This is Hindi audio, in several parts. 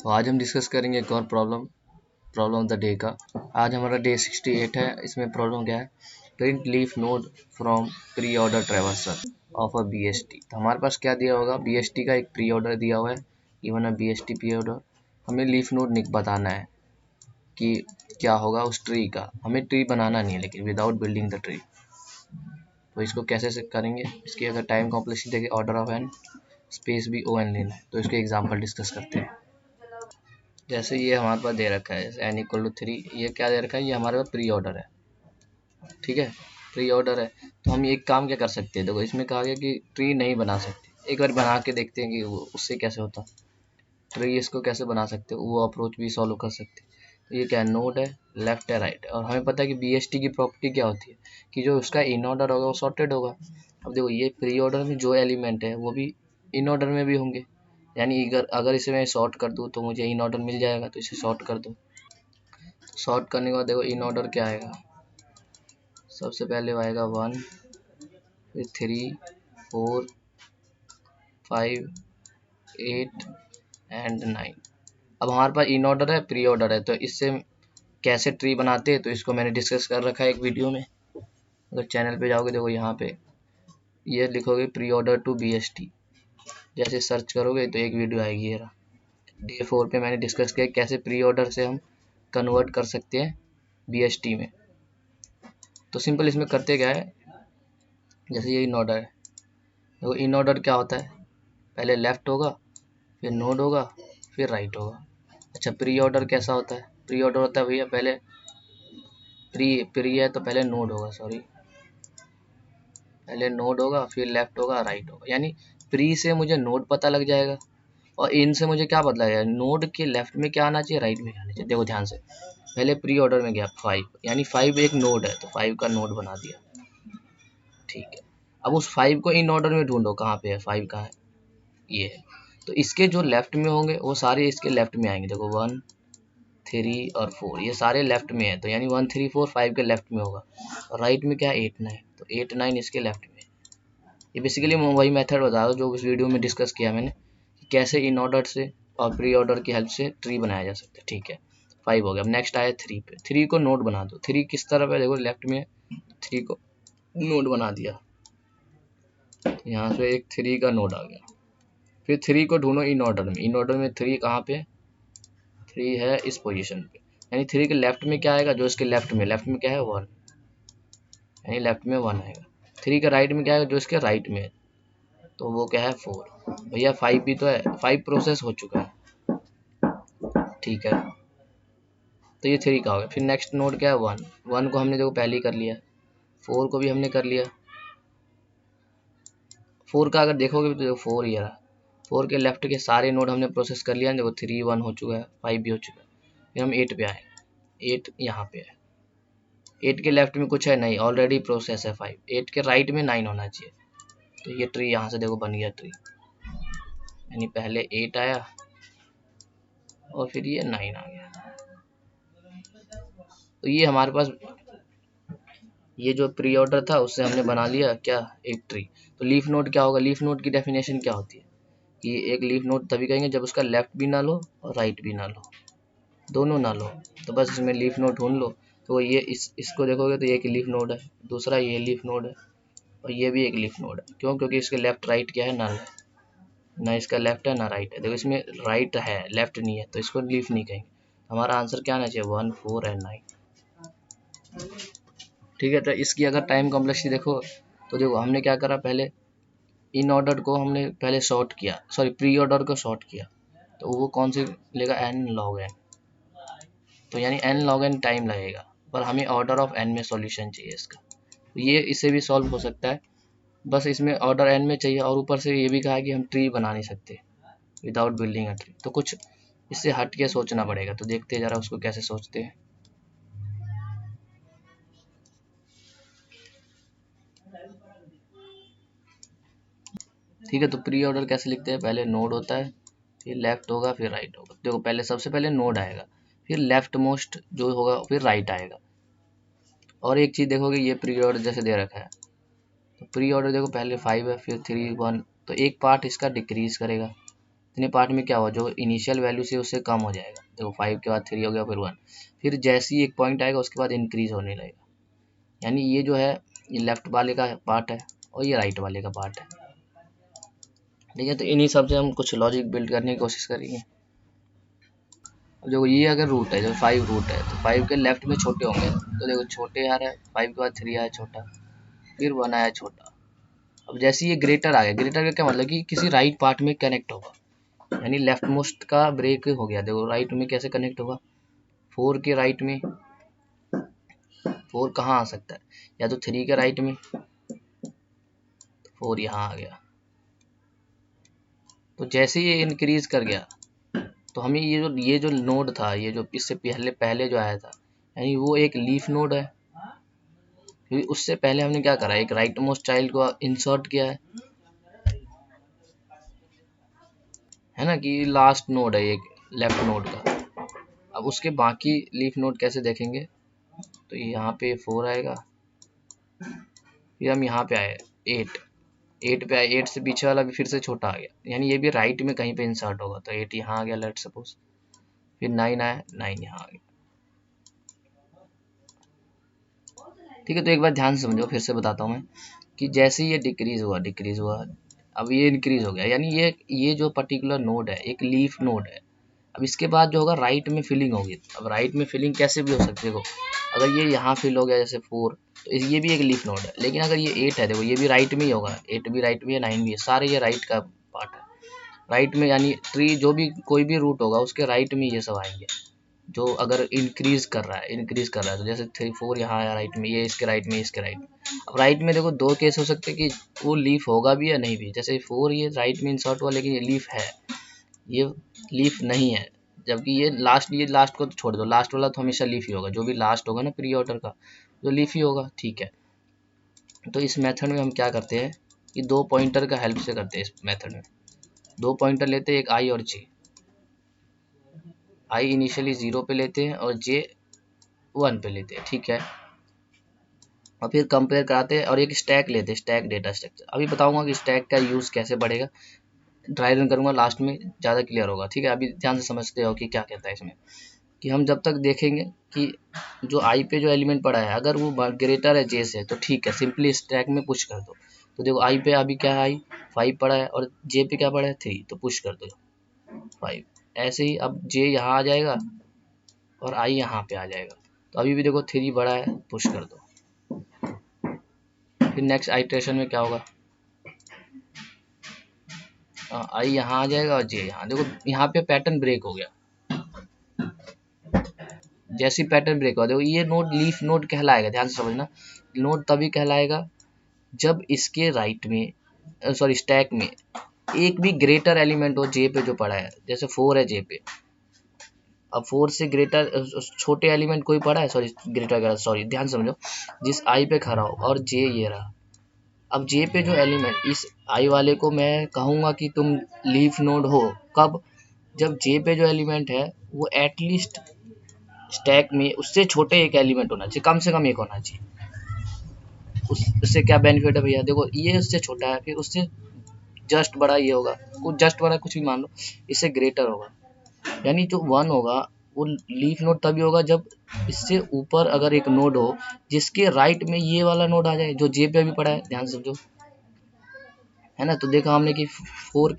तो आज हम डिस्कस करेंगे एक और प्रॉब्लम ऑफ द डे का। आज हमारा डे 68 है। इसमें प्रॉब्लम क्या है, print leaf node from pre order traversal of a BST। तो हमारे पास क्या दिया होगा, BST का एक प्री ऑर्डर दिया हुआ है, इवन अ BST प्री ऑर्डर। हमें लीफ नोड बताना है कि क्या होगा उस ट्री का। हमें ट्री बनाना नहीं है लेकिन विदाउट बिल्डिंग द ट्री। तो इसको कैसे से करेंगे, इसकी अगर टाइम कॉम्प्लेक्सिटी देखिए ऑर्डर ऑफ एन स्पेस भी ON लेना है। तो इसके एग्जाम्पल डिस्कस करते हैं। जैसे ये हमारे पास दे रखा है, जैसे n=3, ये क्या दे रखा है, ये हमारे पास प्री ऑर्डर है। ठीक है, प्री ऑर्डर है। तो हम एक काम क्या कर सकते हैं, देखो इसमें कहा गया कि ट्री नहीं बना सकते। एक बार बना के देखते हैं कि उससे कैसे होता। ट्री इसको कैसे बना सकते हो, वो अप्रोच भी सॉल्व कर सकते हैं। तो ये क्या है, नोड है, लेफ्ट है, राइट है। और हमें पता है कि BST की प्रॉपर्टी क्या होती है कि जो उसका इन ऑर्डर होगा वो सॉर्टेड होगा। अब देखो ये प्री ऑर्डर में जो एलिमेंट है वो भी इन ऑर्डर में भी होंगे, यानी अगर इसे मैं सॉर्ट कर दूँ तो मुझे इन ऑर्डर मिल जाएगा। तो इसे सॉर्ट कर दो। सॉर्ट करने के बाद देखो इन ऑर्डर क्या आएगा, सबसे पहले आएगा 1, फिर 3, 4, 5, 8 एंड 9। अब हमारे पास इन ऑर्डर है, प्री ऑर्डर है, तो इससे कैसे ट्री बनाते हैं तो इसको मैंने डिस्कस कर रखा है एक वीडियो में। अगर चैनल पे जाओगे देखो यहाँ पे ये लिखोगे प्री ऑर्डर टू BST, जैसे सर्च करोगे तो एक वीडियो आएगी। ये रहा, डे 4 पे मैंने डिस्कस किया कैसे प्री ऑर्डर से हम कन्वर्ट कर सकते हैं BST में। तो सिंपल इसमें करते क्या है, जैसे ये इन ऑर्डर है, देखो इन ऑर्डर क्या होता है, पहले लेफ्ट होगा, फिर नोड होगा, फिर राइट होगा। अच्छा, प्री ऑर्डर कैसा होता है, प्री ऑर्डर होता है भैया पहले प्री है तो पहले नोड होगा, पहले नोड होगा, फिर लेफ्ट होगा, राइट होगा। यानी प्री से मुझे नोड पता लग जाएगा और इन से मुझे क्या पता लगेगा, नोड के लेफ्ट में क्या आना चाहिए, राइट में क्या आना चाहिए। देखो ध्यान से, पहले प्री ऑर्डर में गया 5, यानी 5 एक नोड है तो 5 का नोड बना दिया। ठीक है, अब उस 5 को इन ऑर्डर में ढूंढो, कहाँ पे है 5, कहाँ है, ये है। तो इसके जो लेफ्ट में होंगे वो सारे इसके लेफ्ट में आएंगे। देखो 1, 3 और 4 ये सारे लेफ्ट में है, तो यानी 1, 3, 4, 5 के लेफ्ट में होगा। और राइट में क्या है, 8, 9, तो 8, 9 इसके लेफ्ट में। ये बेसिकली मैं वही मेथड बता रहा हूँ जो उस वीडियो में डिस्कस किया मैंने, कि कैसे इन ऑर्डर से और प्री ऑर्डर की हेल्प से ट्री बनाया जा सकता है। ठीक है, 5 हो गया। अब नेक्स्ट आया 3 पे, 3 को नोड बना दो। 3 किस तरफ है, देखो लेफ्ट में, 3 को नोड बना दिया, यहाँ से एक 3 का नोड आ गया। फिर 3 को ढूंढो इन ऑर्डर में, इन ऑर्डर में 3 कहाँ पे, 3 है इस पोजीशन पे, यानी 3 के लेफ्ट में क्या आएगा, जो इसके लेफ्ट में क्या है 1, यानी लेफ्ट में 1 आएगा। 3 के राइट में क्या आएगा, जो इसके राइट में है, तो वो क्या है 4। भैया 5 भी तो है, 5 प्रोसेस हो चुका है। ठीक है, तो ये 3 का हो गया। फिर नेक्स्ट नोड क्या है 1, 1 को हमने देखो पहले ही कर लिया, 4 को भी हमने कर लिया। 4 का अगर देखोगे तो देखो 4 ही रहा, 4 के लेफ्ट के सारे नोड हमने प्रोसेस कर लिया। देखो 3 1 हो चुका है, 5 भी हो चुका है। फिर हम 8 पे आए, 8 यहाँ पे है, 8 के लेफ्ट में कुछ है नहीं, ऑलरेडी प्रोसेस है 5। 8 के राइट में 9 होना चाहिए, तो ये ट्री यहाँ से देखो बन गया ट्री, यानी पहले 8 आया और फिर ये 9 आ गया। तो ये हमारे पास ये जो प्री ऑर्डर था उससे हमने बना लिया क्या, एक ट्री। तो लीफ नोड क्या होगा, लीफ नोड की डेफिनेशन क्या होती है कि एक लीफ नोड तभी कहेंगे जब उसका लेफ्ट भी ना लो और राइट भी ना लो, दोनों ना लो। तो बस इसमें लीफ नोड ढूंढ लो। तो ये इसको देखोगे तो ये एक लीफ नोड है, दूसरा ये लीफ नोड है, और ये भी एक लीफ नोड है। क्यों, क्योंकि इसके लेफ्ट राइट क्या है, नल है, ना इसका लेफ्ट है ना राइट है। देखो इसमें राइट है, लेफ्ट नहीं है, तो इसको लीफ नहीं कहेंगे। हमारा आंसर क्या आना चाहिए, 1, 4 एंड 9। ठीक है, तो इसकी अगर टाइम कॉम्प्लेक्सिटी देखो तो देखो हमने क्या करा, पहले इन ऑर्डर को हमने पहले सॉर्ट किया, सॉरी प्री ऑर्डर को सॉर्ट किया, तो वो कौन सी लेगा, n log n। तो यानी n log n टाइम लगेगा, पर हमें ऑर्डर ऑफ n में सॉल्यूशन चाहिए इसका। तो ये इससे भी सॉल्व हो सकता है, बस इसमें ऑर्डर n में चाहिए। और ऊपर से ये भी कहा है कि हम ट्री बना नहीं सकते विदाउट बिल्डिंग अ ट्री, तो कुछ इससे हट के सोचना पड़ेगा। तो देखते हैं जरा उसको कैसे सोचते हैं। ठीक है, तो प्री ऑर्डर कैसे लिखते हैं, पहले नोड होता है, फिर लेफ्ट होगा, फिर राइट होगा। देखो पहले सबसे पहले नोड आएगा, फिर लेफ्ट मोस्ट जो होगा, फिर राइट आएगा। और एक चीज देखोगे, ये प्री ऑर्डर जैसे दे रखा है, तो प्री ऑर्डर देखो पहले 5 है, फिर 3, 1, तो एक पार्ट इसका डिक्रीज करेगा, इतने पार्ट में क्या हुआ, जो इनिशियल वैल्यू से उससे कम हो जाएगा। देखो 5 के बाद 3 हो गया, फिर 1, फिर जैसे ही एक पॉइंट आएगा उसके बाद इंक्रीज होने लगेगा। यानी ये जो है ये लेफ्ट वाले का पार्ट है और ये राइट वाले का पार्ट है। ठीक है, तो इन्हीं सब से हम कुछ लॉजिक बिल्ड करने की कोशिश करेंगे। अब देखो ये अगर रूट है, जो 5 रूट है, तो 5 के लेफ्ट में छोटे होंगे, तो देखो छोटे आ रहा है, 5 के बाद 3 आया छोटा, फिर 1 आया छोटा। अब जैसे ये ग्रेटर आ गया, ग्रेटर का क्या मतलब कि किसी राइट पार्ट में कनेक्ट होगा, यानी लेफ्ट मोस्ट का ब्रेक हो गया। देखो राइट में कैसे कनेक्ट होगा, 4 के राइट में, 4 कहाँ आ सकता है, या तो 3 के राइट में, 4 यहाँ आ गया। तो जैसे ये इंक्रीज कर गया तो हमें ये जो नोड था, ये जो इससे पहले पहले जो आया था, यानी वो एक लीफ नोड है, क्योंकि उससे पहले हमने क्या करा, एक राइट मोस्ट चाइल्ड को इंसर्ट किया है ना, कि लास्ट नोड है एक लेफ्ट नोड का। अब उसके बाकी लीफ नोड कैसे देखेंगे, तो यहाँ पे 4 आएगा, फिर हम यहाँ पे आए 8 पे आए, 8 से पीछे वाला भी फिर से छोटा आ गया, यानी ये भी राइट में कहीं पे इंसर्ट होगा, तो 8 यहाँ आ गया लेट सपोज, फिर 9 आया, 9 यहाँ आ गया। ठीक है, तो एक बार ध्यान से समझो, फिर से बताता हूँ मैं, कि जैसे ये डिक्रीज हुआ, अब ये इंक्रीज हो गया, यानी ये जो पर्टिकुलर नोड है एक लीफ नोड है। अब इसके बाद जो होगा राइट में फिलिंग होगी। अब राइट में फिलिंग कैसे भी हो सकती है, देखो अगर ये यहाँ फिल हो गया जैसे 4, तो ये भी एक लीफ नोड है। लेकिन अगर ये 8 है, देखो ये भी राइट में ही होगा, 8 भी राइट में है, 9 भी है, सारे ये राइट का पार्ट है, राइट में, यानी ट्री जो भी कोई भी रूट होगा उसके राइट में ये सब आएंगे। जो अगर इंक्रीज कर रहा है, तो जैसे 3 4 यहाँ आया राइट में, ये इसके राइट में, इसके राइट में। अब राइट में देखो 2 केस हो सकते हैं कि वो लीफ होगा भी या नहीं भी, जैसे 4 ये राइट में इंसर्ट हुआ लेकिन ये लीफ है, ये लीफ नहीं है, जबकि ये लास्ट को तो छोड़ दो, लास्ट वाला तो हमेशा लीफ ही होगा, जो भी लास्ट होगा ना प्री ऑर्डर का, जो लीफ ही होगा। ठीक है, तो इस मेथड में हम क्या करते हैं कि 2 पॉइंटर का हेल्प से करते हैं। इस मेथड में 2 पॉइंटर लेते हैं, एक आई और जे। आई इनिशियली 0 पे लेते हैं और जे 1 पे लेते हैं। ठीक है, और फिर कंपेयर कराते हैं और एक स्टैक लेते हैं, स्टैक डेटा स्ट्रक्चर। अभी बताऊंगा कि स्टैक का यूज़ कैसे बढ़ेगा, ड्राई रन करूंगा, लास्ट में ज़्यादा क्लियर होगा। ठीक है, अभी ध्यान से समझते हो कि क्या कहता है इसमें, कि हम जब तक देखेंगे कि जो आई पे जो एलिमेंट पड़ा है अगर वो ग्रेटर है जे से, तो ठीक है, सिंपली स्टैक में पुश कर दो। तो देखो आई पे अभी क्या है, आई 5 पड़ा है और जे पे क्या पड़ा है 3, तो पुश कर दो 5। ऐसे ही अब जे यहाँ आ जाएगा और आई यहाँ पे आ जाएगा, तो अभी भी देखो 3 बड़ा है, पुश कर दो। फिर नेक्स्ट आइटरेशन में क्या होगा, आई यहाँ आ जाएगा और जे यहाँ, देखो यहाँ पे पैटर्न ब्रेक हो गया। जैसी पैटर्न ब्रेक हुआ, देखो ये नोड लीफ नोड कहलाएगा, ध्यान से समझना। नोड तभी कहलाएगा जब इसके राइट में, सॉरी स्टैक में एक भी ग्रेटर एलिमेंट हो जे पे जो पड़ा है, जैसे 4 है जे पे। अब 4 से ग्रेटर छोटे एलिमेंट कोई पड़ा है, सॉरी ग्रेटर, सॉरी ध्यान समझो, जिस आई पे खड़ा हो और जे ये रहा। अब जे पे जो एलिमेंट, इस आई वाले को मैं कहूँगा कि तुम लीफ नोड हो, कब, जब जे पे जो एलिमेंट है वो एटलीस्ट स्टैक में उससे छोटे एक एलिमेंट होना चाहिए, कम से कम एक होना चाहिए। उससे क्या बेनिफिट है भैया, देखो ये उससे छोटा है, फिर उससे जस्ट बड़ा ये होगा, कुछ जस्ट बड़ा कुछ भी मान लो, इससे ग्रेटर होगा, यानी जो 1 होगा वो लीफ नोड तभी होगा जब इससे ऊपर अगर एक नोड हो जिसके राइट में ये वाला नोड आ जाए जो जे पे अभी पड़ा है, ध्यान से समझो, है ना। तो देखा हमने कि 4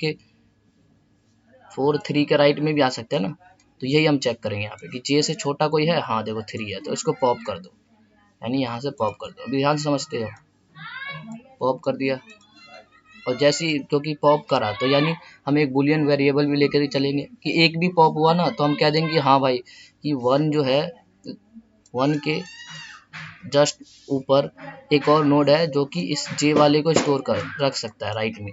3 के राइट में भी आ सकते हैं ना, तो यही हम चेक करेंगे यहाँ पे कि जे से छोटा कोई है, हाँ देखो 3 है, तो इसको पॉप कर दो, यानी यहाँ से पॉप कर दो। अभी ध्यान से समझते हो, पॉप कर दिया, और जैसे ही क्योंकि पॉप करा तो यानी हम एक बुलियन वेरिएबल भी लेकर चलेंगे कि एक भी पॉप हुआ ना तो हम कह देंगे हाँ भाई कि 1 जो है 1 के जस्ट ऊपर एक और नोड है जो कि इस जे वाले को स्टोर कर रख सकता है राइट में,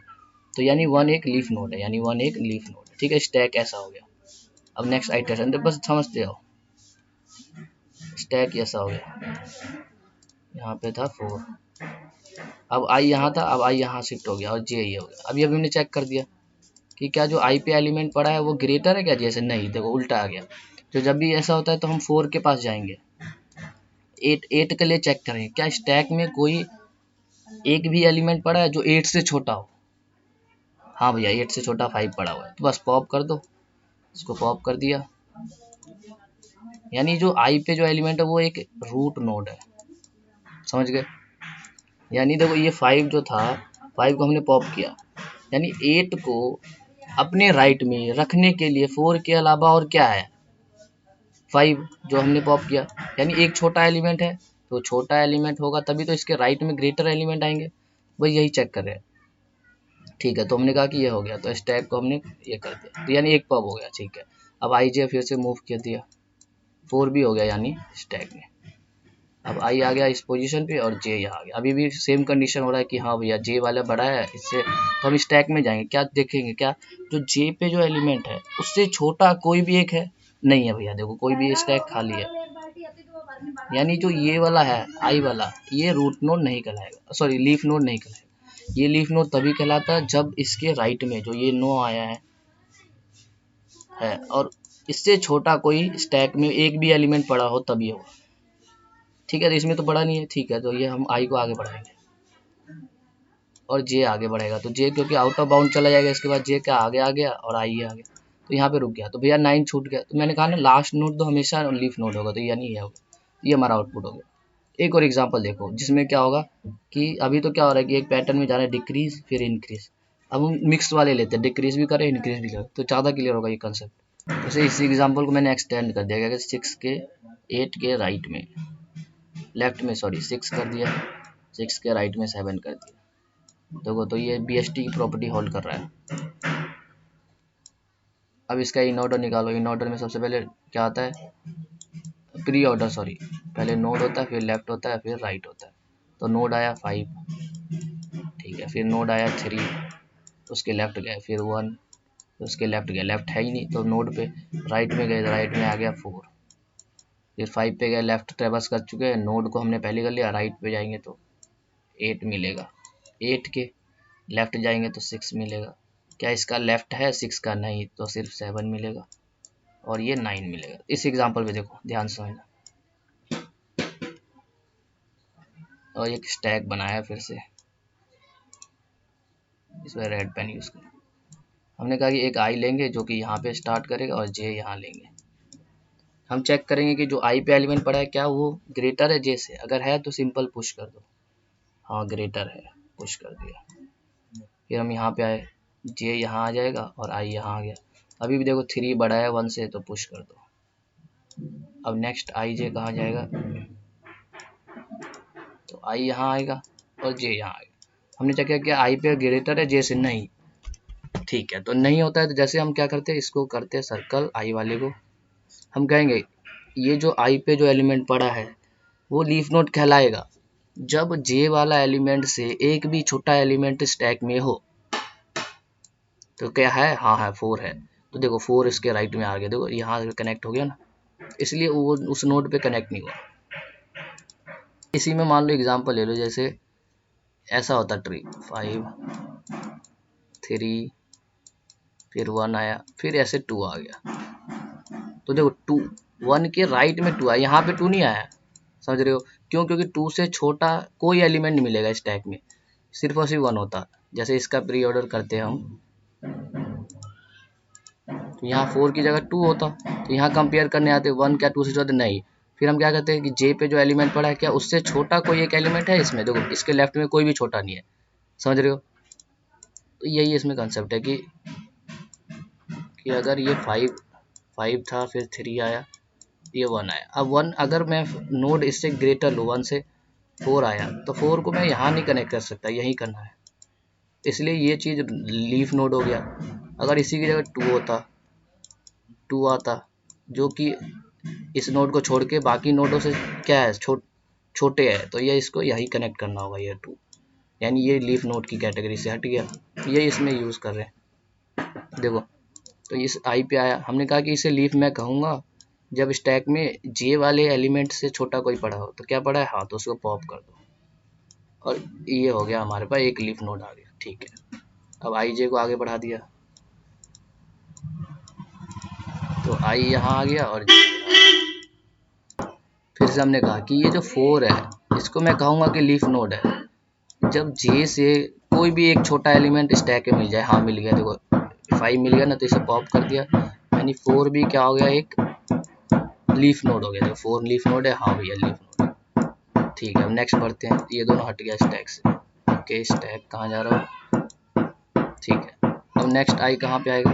तो यानी 1 एक लीफ नोड है, यानी 1 एक लीफ नोड है। ठीक है, स्टैक ऐसा हो गया। अब नेक्स्ट आइटरेशन, तो बस समझते हो, स्टैक ऐसा हो गया, यहाँ पे था 4, अब आई यहाँ था, अब आई यहाँ शिफ्ट हो गया और जे ये हो गया। अभी अभी हमने चेक कर दिया कि क्या जो आई पे एलिमेंट पड़ा है वो ग्रेटर है क्या, जैसे नहीं, देखो उल्टा आ गया। तो जब भी ऐसा होता है तो हम 4 के पास जाएंगे, 8 के लिए चेक करेंगे क्या स्टैक में कोई एक भी एलिमेंट पड़ा है जो 8 से छोटा हो। हाँ भैया 8 से छोटा 5 पड़ा हुआ है, तो बस पॉप कर दो, इसको पॉप कर दिया। यानी जो आई पे जो एलिमेंट है वो एक रूट नोड है, समझ गए। यानी देखो ये 5 जो था, 5 को हमने पॉप किया, यानी 8 को अपने राइट में रखने के लिए 4 के अलावा और क्या है, 5 जो हमने पॉप किया। यानी एक छोटा एलिमेंट है, तो छोटा एलिमेंट होगा तभी तो इसके राइट में ग्रेटर एलिमेंट आएंगे, वही यही चेक कर रहे हैं। ठीक है, तो हमने कहा कि ये हो गया, तो स्टैक को हमने ये कर दिया, तो यानी एक पॉप हो गया। ठीक है, अब आई जे फिर से मूव कर दिया, 4 भी हो गया यानी स्टैक में। अब आई आ गया इस पोजीशन पे और जे यहाँ आ गया। अभी भी सेम कंडीशन हो रहा है कि हाँ भैया जे वाला बड़ा है इससे, तो हम स्टैक में जाएंगे, क्या देखेंगे, क्या जो जे पे जो एलिमेंट है उससे छोटा कोई भी एक है, नहीं है भैया, देखो कोई भी स्टैक खाली है। यानी जो ये वाला है आई वाला, ये रूट नोड नहीं कहलाएगा, सॉरी लीफ नोड नहीं कहलाएगा। ये लीफ नोड तभी कहलाता है जब इसके राइट में जो ये 9 आया है और इससे छोटा कोई स्टैक में एक भी एलिमेंट पड़ा हो तभी होगा। ठीक है, तो इसमें तो बड़ा नहीं है। ठीक है, तो ये हम आई को आगे बढ़ाएंगे और जे आगे बढ़ेगा, तो जे क्योंकि आउट ऑफ बाउंड चला जाएगा, इसके बाद जे का आगे आ गया और आई आ गया, तो यहाँ पे रुक गया। तो भैया 9 छूट गया, तो मैंने कहा ना लास्ट नोड तो हमेशा लीफ नोड होगा, तो यानी ये होगा, ये हमारा आउटपुट हो गया। एक और एग्जांपल देखो जिसमें क्या होगा कि अभी तो क्या हो रहा है कि एक पैटर्न में जा रहा है डिक्रीज फिर इंक्रीज, अब हम मिक्स वाले लेते हैं, डिक्रीज भी करें इंक्रीज भी करें, तो ज़्यादा क्लियर होगा ये कंसेप्ट। जैसे इस एग्जाम्पल को मैंने एक्सटेंड कर दिया, 6 के 8 के राइट में, लेफ्ट में सॉरी 6 कर दिया, 6 के राइट में 7 कर दिया। देखो तो ये BST की प्रॉपर्टी होल्ड कर रहा है। अब इसका इन ऑर्डर निकालो, इन ऑर्डर में सबसे पहले क्या आता है, प्री ऑर्डर सॉरी, पहले नोड होता है फिर लेफ्ट होता है फिर राइट होता है। तो नोड आया 5, ठीक है, फिर नोड आया 3, उसके लेफ्ट गए, फिर 1, उसके लेफ्ट गए, लेफ्ट है ही नहीं तो नोड पे राइट में गए, राइट में आ गया 4, फिर 5 पे गए, लेफ्ट ट्रेवर्स कर चुके हैं, नोड को हमने पहले कर लिया, राइट पे जाएंगे तो 8 मिलेगा, 8 के लेफ्ट जाएंगे तो 6 मिलेगा। क्या इसका लेफ्ट है 6 का, नहीं, तो सिर्फ 7 मिलेगा और ये 9 मिलेगा। इस एग्जांपल पे देखो ध्यान से समझना, और एक स्टैक बनाया फिर से, इसमें रेड पेन यूज कर, हमने कहा कि एक आई लेंगे जो कि यहाँ पे स्टार्ट करेगा और जे यहाँ लेंगे। हम चेक करेंगे कि जो आई पे एलिमेंट पड़ा है क्या वो ग्रेटर है जे से, अगर है तो सिंपल पुश कर दो, हाँ ग्रेटर है, पुश कर दिया। फिर हम यहाँ पे आए, जे यहाँ आ जाएगा और आई यहाँ आ गया। अभी भी देखो 3 बड़ा है 1 से, तो पुश कर दो। अब नेक्स्ट आई जे कहाँ जाएगा, तो आई यहाँ आएगा और जे यहाँ आएगा। हमने चेक किया कि आई पे ग्रेटर है जे से, नहीं, ठीक है, तो नहीं होता है तो जैसे हम क्या करते हैं, इसको करते हैं सर्कल आई वाले को, हम कहेंगे ये जो आई पे जो एलिमेंट पड़ा है वो लीफ नोड कहलाएगा जब जे वाला एलिमेंट से एक भी छोटा एलिमेंट स्टैक में हो। तो क्या है, हाँ है 4 है, तो देखो 4 इसके राइट में आ गया, देखो यहाँ कनेक्ट हो गया ना, इसलिए वो उस नोड पे कनेक्ट नहीं हुआ। इसी में मान लो एग्जांपल ले लो, जैसे ऐसा होता ट्री 5 3 फिर 1 आया, फिर ऐसे 2 आ गया, तो देखो 2 1 के राइट में 2 आया, यहाँ पे 2 नहीं आया, समझ रहे हो क्यों, क्योंकि 2 से छोटा कोई एलिमेंट नहीं मिलेगा स्टैक में, सिर्फ और सिर्फ 1 होता। जैसे इसका प्री ऑर्डर करते हैं हम, तो यहाँ 4 की जगह 2 होता, तो यहाँ कंपेयर करने आते 1 क्या 2 से छोटा, नहीं, फिर हम क्या करते हैं कि जे पे जो एलिमेंट पड़ा है क्या उससे छोटा कोई एक एलिमेंट है इसमें, देखो इसके लेफ्ट में कोई भी छोटा नहीं है, समझ रहे हो। तो यही इसमें कंसेप्ट है कि अगर ये 5 था फिर 3 आया, ये 1 आया, अब 1 अगर मैं नोड इससे ग्रेटर लूँ, 1 से 4 आया, तो 4 को मैं यहाँ नहीं कनेक्ट कर सकता, यही करना है, इसलिए ये चीज़ लीफ नोड हो गया। अगर इसी की जगह 2 होता, 2 आता जो कि इस नोड को छोड़ के बाकी नोडों से क्या है छोटे है, तो ये इसको यही कनेक्ट करना होगा, ये 2, यानी ये लीफ नोड की कैटेगरी से हट गया, ये इसमें यूज़ कर रहे हैं। देखो तो इस आई पे आया, हमने कहा कि इसे लीफ मैं कहूँगा जब स्टैक में जे वाले एलिमेंट से छोटा कोई पड़ा हो, तो क्या पड़ा है, हाँ, तो उसको पॉप कर दो और ये हो गया हमारे पास एक लीफ नोड आ गया। ठीक है, अब आई जे को आगे बढ़ा दिया, तो आई यहाँ आ गया और फिर से हमने कहा कि ये जो 4 है इसको मैं कहूँगा कि लीफ नोड है जब जे से कोई भी एक छोटा एलिमेंट स्टैक में मिल जाए। हाँ मिल गया, देखो 5 मिल गया ना, तो इसे पॉप कर दिया, यानी 4 भी क्या हो गया, एक लीफ नोड हो गया। देखो 4 लीफ नोड है, हाँ भैया लीफ नोड है। ठीक है, अब नेक्स्ट बढ़ते हैं, ये दोनों हट गया स्टैक से। ओके स्टैक कहाँ जा रहा हो, ठीक है। अब नेक्स्ट आई कहाँ पे आएगा,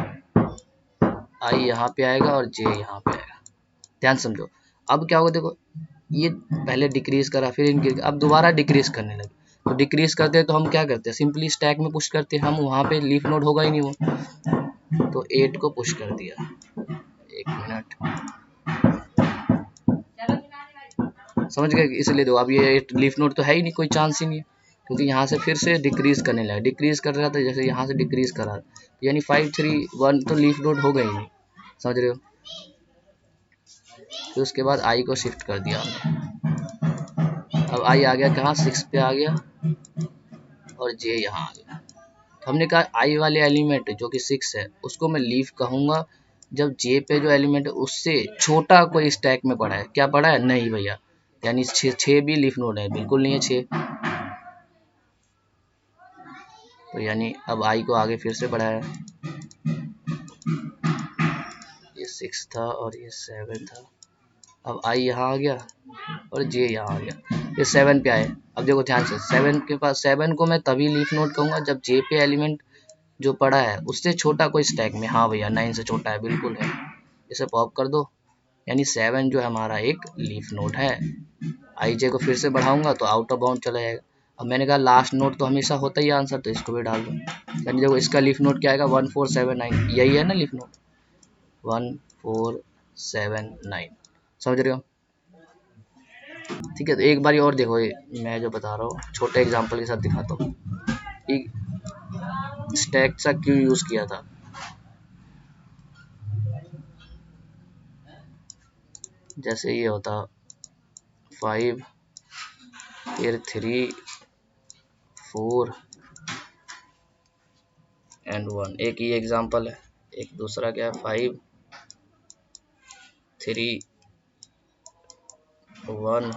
आई यहाँ पे आएगा और जे यहाँ पे आएगा। ध्यान समझो, अब क्या होगा, देखो ये पहले डिक्रीज करा, फिर इंक्रीज, अब दोबारा डिक्रीज करने लगे। तो डिक्रीज करते हैं तो हम क्या करते हैं, सिंपली स्टैक में पुश करते हैं, हम वहाँ पे लीफ नोड होगा ही नहीं वो, तो 8 को पुश कर दिया। एक मिनट, समझ गए, इसलिए दो, अब ये 8 लीफ नोड तो है ही नहीं, कोई चांस ही नहीं है, क्योंकि यहाँ से फिर से डिक्रीज करने लगा, डिक्रीज कर रहा था, जैसे यहाँ से डिक्रीज करा, यानी 5 3 1 तो लीफ नोड हो गई नहीं, समझ रहे हो। फिर उसके बाद आई को शिफ्ट कर दिया हमने, अब आई आ गया कहाँ, 6 पे आ गया और जे यहाँ आ गया। तो हमने कहा आई वाले एलिमेंट जो कि 6 है उसको मैं लीफ कहूँगा जब जे पे जो एलिमेंट है उससे छोटा कोई स्टैक में पड़ा है। क्या पड़ा है, नहीं भैया, यानी 6 भी लीफ नोड है, बिल्कुल नहीं है 6। तो यानी अब आई को आगे फिर से बढ़ाया, ये 6 था और ये 7 था, अब आई यहाँ आ गया और जे यहाँ आ गया, ये 7 पे आए। अब देखो ध्यान से, 7 के पास, 7 को मैं तभी लीफ नोड कहूँगा जब जे पे एलिमेंट जो पड़ा है उससे छोटा कोई स्टैक में, हाँ भैया 9 से छोटा है, बिल्कुल है, इसे पॉप कर दो, यानी 7 जो है हमारा एक लीफ नोड है। आई जे को फिर से बढ़ाऊंगा तो आउट ऑफ बाउंड चला जाएगा। अब मैंने कहा लास्ट नोड तो हमेशा होता ही आंसर, तो इसको भी डाल दूँ, यानी देखो इसका लीफ नोड क्या आएगा, 1479, यही है ना लीफ नोड, 1479, समझ रहे हो। ठीक है, तो एक बारी और देखो, ये मैं जो बता रहा हूँ छोटे एग्जांपल के साथ दिखाता हूँ, स्टैक सा क्यों यूज किया था। जैसे ये होता 5 फिर 3 4 एंड 1, एक ये एग्जांपल है। एक दूसरा क्या है, 5 3 1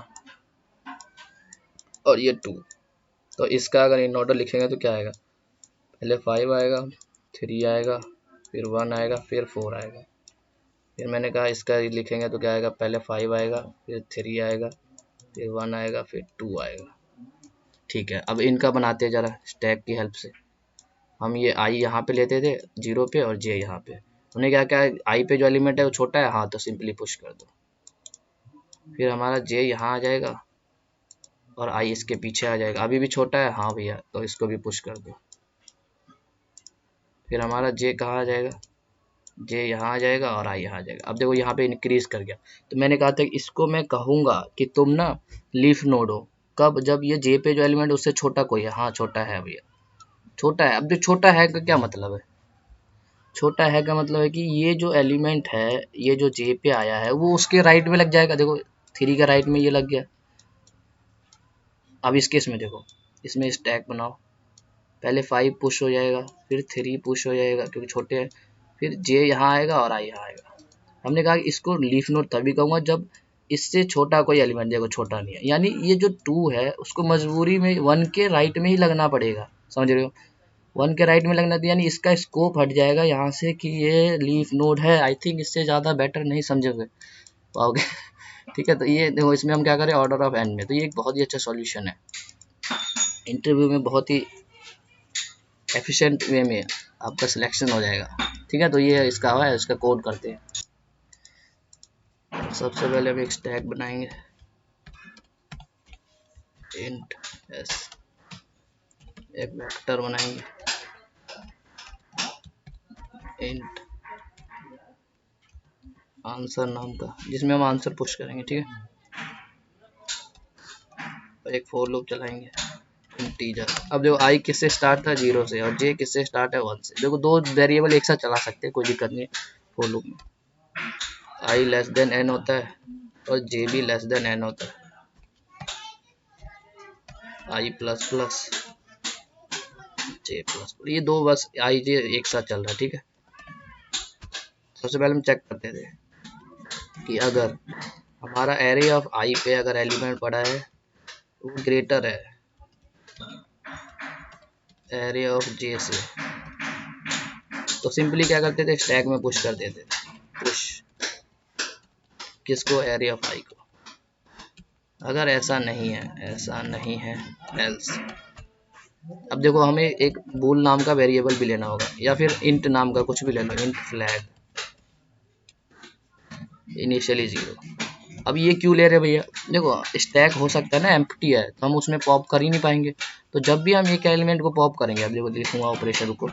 और ये 2। तो इसका अगर इन ऑर्डर लिखेंगे तो क्या आएगा, पहले 5 आएगा, 3 आएगा, फिर 1 आएगा, फिर 4 आएगा। फिर मैंने कहा इसका लिखेंगे तो क्या आएगा, पहले 5 आएगा, फिर 3 आएगा, फिर 1 आएगा, फिर 2 आएगा। ठीक है, अब इनका बनाते हैं जरा स्टैक की हेल्प से। हम ये आई यहाँ पे लेते थे 0 पे और जे यहाँ पे, हमने क्या क्या, आई पे जो एलिमेंट है वो छोटा है, हाँ तो सिंपली पुश कर दो, फिर हमारा जे यहाँ आ जाएगा और आई इसके पीछे आ जाएगा, अभी भी छोटा है, हाँ भैया तो इसको भी पुश कर दो, फिर हमारा जे कहाँ आ जाएगा, जे यहाँ आ जाएगा और आई यहाँ आ जाएगा। अब देखो यहाँ पे इंक्रीज कर गया, तो मैंने कहा था कि इसको मैं कहूँगा कि तुम ना लीफ नोड हो, कब, जब ये जे पे जो एलिमेंट उससे छोटा कोई है, हाँ छोटा है भैया, छोटा है। अब जो छोटा है का क्या मतलब है, छोटा है का मतलब है कि ये जो एलिमेंट है, ये जो जे पे आया है वो उसके राइट में लग जाएगा, देखो 3 का राइट में ये लग गया। अब इस केस में देखो, इसमें स्टैक बनाओ, पहले 5 पुश हो जाएगा, फिर 3 पुश हो जाएगा क्योंकि छोटे हैं, फिर जे यहाँ आएगा और आई यहाँ आएगा। हमने कहा कि इसको लीफ नोड तभी कहूँगा जब इससे छोटा कोई एलिमेंट, देखो छोटा नहीं है, यानी ये जो 2 है उसको मजबूरी में 1 के राइट में ही लगना पड़ेगा, समझ रहे हो, 1 के राइट में लगना, यानी इसका स्कोप हट जाएगा यहाँ से कि ये लीफ नोड है। आई थिंक इससे ज़्यादा बेटर नहीं समझोगे पाओगे। ठीक है, तो ये देखो इसमें हम क्या करें, ऑर्डर ऑफ एन में, तो ये एक बहुत ही अच्छा सॉल्यूशन है, इंटरव्यू में बहुत ही एफिशिएंट वे में आपका सिलेक्शन हो जाएगा। ठीक है, तो ये इसका है, इसका कोड करते हैं। सबसे पहले हम एक स्टैक बनाएंगे, इंट एस, एक वेक्टर बनाएंगे, इंट आंसर नाम का, जिसमें हम आंसर पुश करेंगे। ठीक है, और एक फॉर लूप चलाएंगे, इंटीजर। अब देखो आई किससे स्टार्ट था, 0 से, और जे किससे स्टार्ट है, 1 से। देखो दो वेरिएबल एक साथ चला सकते हैं, कोई दिक्कत नहीं फॉर लूप में। आई लेस देन एन होता है और जे भी लेस देन एन होता है, आई प्लस प्लस जे प्लस, ये दो बस आई जे एक साथ चल रहा है। ठीक है, सबसे पहले हम चेक करते थे कि अगर हमारा एरे ऑफ आई पे अगर एलिमेंट पड़ा है वो ग्रेटर है एरे ऑफ जे से, तो सिंपली क्या करते थे, स्टैक में पुश कर देते थे, पुश किसको, एरे ऑफ आई को। अगर ऐसा नहीं है एल्स। अब देखो हमें एक बूल नाम का वेरिएबल भी लेना होगा, या फिर इंट नाम का कुछ भी ले लो, इंट फ्लैग इनिशियली 0। अब ये क्यों ले रहे भैया, देखो स्टैक हो सकता है ना एम्प्टी है, तो हम उसमें पॉप कर ही नहीं पाएंगे। तो जब भी हम एक एलिमेंट को पॉप करेंगे, अब देखो लिखूंगा ऑपरेशन को,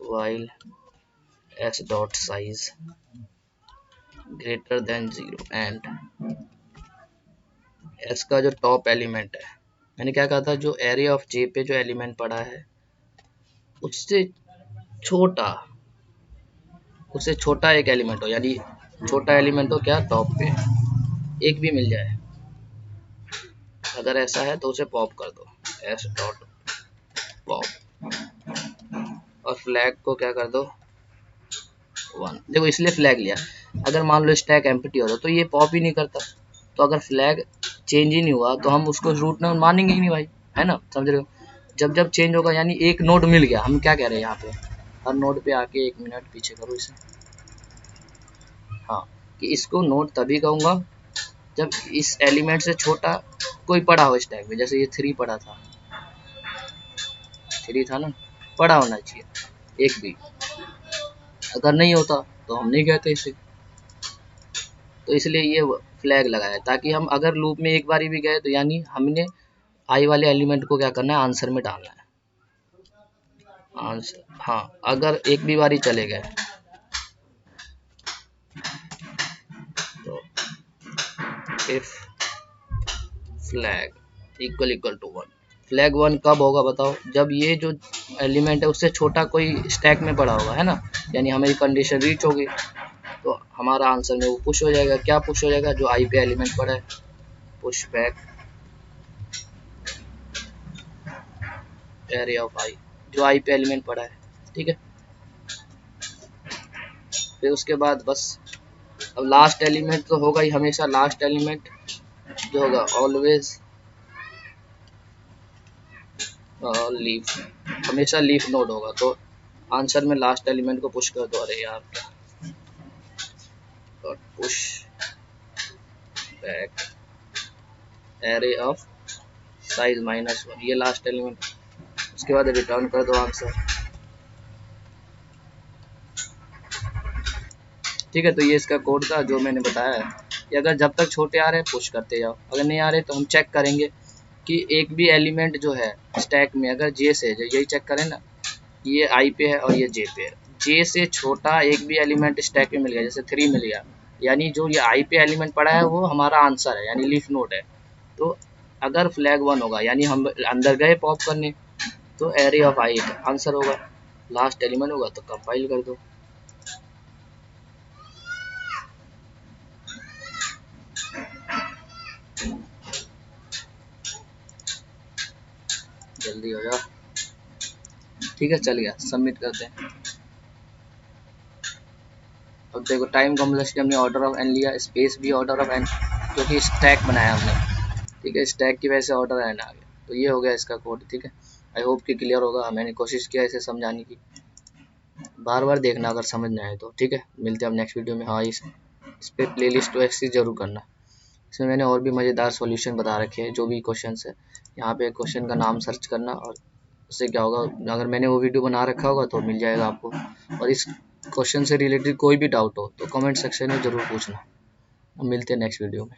while S dot size greater than 0 and S का जो टॉप एलिमेंट है, मैंने क्या कहा था, जो एरे ऑफ जे पे जो एलिमेंट पड़ा है उससे छोटा, उससे छोटा एक एलिमेंट हो, यानी छोटा एलिमेंट हो क्या, टॉप पे एक भी मिल जाए, अगर ऐसा है तो उसे पॉप कर दो, एस डॉट पॉप, और फ्लैग को क्या कर दो 1। देखो इसलिए फ्लैग लिया, अगर मान लो स्टैक एम्प्टी होता तो ये पॉप ही नहीं करता, तो अगर फ्लैग चेंज ही नहीं हुआ तो हम उसको रूट नोड मानेंगे ही नहीं भाई, है ना, समझ रहे हो। जब जब चेंज होगा, यानी एक नोड मिल गया, हम क्या कह रहे हैं यहाँ पे, हर नोड पे आके 1 मिनट पीछे करो इसे, हाँ, कि इसको नोड तभी कहूँगा जब इस एलिमेंट से छोटा कोई पड़ा हो स्टैक में, जैसे ये 3 पड़ा था, 3 था ना, पड़ा होना चाहिए एक भी, अगर नहीं होता तो हम नहीं कहते इसे। तो इसलिए ये फ्लैग लगाया, ताकि हम अगर लूप में एक बारी भी गए तो यानी हमने आई वाले एलिमेंट को क्या करना है, आंसर में डालना है, आंसर, हाँ, अगर एक भी बारी चले गए तो if flag equal to 1, flag 1 कब होगा बताओ, जब ये जो एलिमेंट है उससे छोटा कोई स्टैक में पड़ा होगा, है ना, यानी हमें कंडीशन रीच होगी, तो हमारा आंसर में वो पुश हो जाएगा। क्या पुश हो जाएगा, जो आई पे एलिमेंट पड़ा है, पुश बैक एरे ऑफ आई, जो आई पे एलिमेंट पड़ा है, ठीक है। फिर उसके बाद बस, अब लास्ट एलिमेंट तो होगा ही हमेशा, लास्ट एलिमेंट जो होगा ऑलवेज लीफ, हमेशा लीफ नोड होगा, तो आंसर में लास्ट एलिमेंट को पुश कर दो। अरे यार क्या, dot push back array of size -1, ये लास्ट एलिमेंट, उसके बाद रिटर्न कर दो आंसर, ठीक है। तो ये इसका कोड था जो मैंने बताया है, कि अगर जब तक छोटे आ रहे हैं पुश करते जाओ, अगर नहीं आ रहे तो हम चेक करेंगे कि एक भी एलिमेंट जो है स्टैक में, अगर जे से, यही चेक करें ना, ये आई पे है और ये जे पे है, जे से छोटा एक भी एलिमेंट स्टैक में मिल गया, जैसे 3 मिल गया, यानी जो ये आई पे एलिमेंट पड़ा है वो हमारा आंसर है, यानी लीफ नोड है। तो अगर फ्लैग 1 होगा, यानी हम अंदर गए पॉप करने, तो एरे ऑफ आई आंसर होगा, लास्ट एलिमेंट होगा तो कंपाइल कर दो। जल्दी हो जाओ, ठीक है, चल गया, सबमिट करते हैं। अब देखो टाइम कॉम्प्लेक्सिटी हमने ऑर्डर ऑफ एन लिया, स्पेस भी ऑर्डर ऑफ एन, क्योंकि स्टैक बनाया हमने, ठीक है, स्टैक की वजह से ऑर्डर एन आ गया। तो ये हो गया इसका कोड, ठीक है। आई होप कि क्लियर होगा, मैंने कोशिश किया इसे समझाने की, बार बार देखना अगर समझ में आए तो, ठीक है। मिलते हैं अब नेक्स्ट वीडियो में। हाँ, इस पर प्ले लिस्ट तो एक्सेस जरूर करना, इसमें मैंने और भी मज़ेदार सॉल्यूशन बता रखे हैं, जो भी क्वेश्चन है यहाँ पे क्वेश्चन का नाम सर्च करना, और उससे क्या होगा, अगर मैंने वो वीडियो बना रखा होगा तो मिल जाएगा आपको। और इस क्वेश्चन से रिलेटेड कोई भी डाउट हो तो कमेंट सेक्शन में ज़रूर पूछना। मिलते हैं नेक्स्ट वीडियो में।